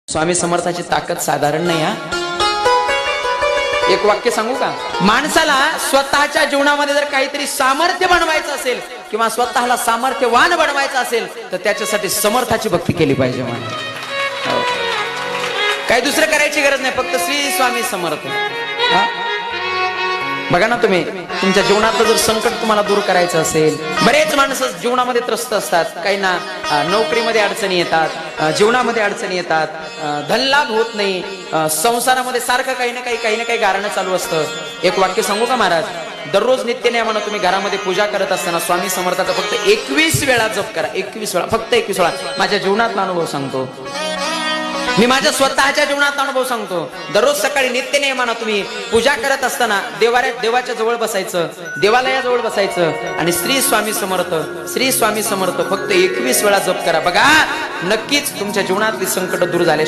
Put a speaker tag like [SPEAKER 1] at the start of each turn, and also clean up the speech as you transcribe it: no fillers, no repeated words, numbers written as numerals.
[SPEAKER 1] स्वामी समर्थाची ताकद साधारण नाही हा। एक वाक्य सांगू का? माणसाला स्वतःच्या जीवनामध्ये जर काहीतरी सामर्थ्य बनवायचं असेल किंवा स्वतःला सामर्थ्यवान बनवायचं असेल तर त्याच्यासाठी समर्थाची भक्ती केली पाहिजे। काही दुसरं करायची गरज नाही, फक्त श्री स्वामी समर्थ। बघा ना, तुम्ही तुमच्या जीवनातलं जर संकट तुम्हाला दूर करायचं असेल, बरेच माणसं जीवनामध्ये त्रस्त असतात, काहींना नोकरीमध्ये अडचणी येतात, जीवनामध्ये अडचणी येतात, धनलाभ होत नाही, संसारामध्ये सारखं काही ना काही गारणं चालू असतं। एक वाक्य सांगू का महाराज? दररोज नित्यनेमानं तुम्ही घरामध्ये पूजा करत असताना स्वामी समर्थाचा फक्त 21 वेळा जप करा। 21 वेळा, फक्त 21 वेळा। माझ्या जीवनातला अनुभव सांगतो, मी माझ्या स्वतःच्या जीवनाचा अनुभव सांगतो। दररोज सकाळी नित्यनेमानं तुम्ही पूजा करत असताना देवाच्या जवळ बसायचं, देवालयाजवळ बसायचं आणि श्री स्वामी समर्थ फक्त 21 वेळा जप करा। बघा, नक्कीच तुमच्या जीवनातली संकट दूर झाले।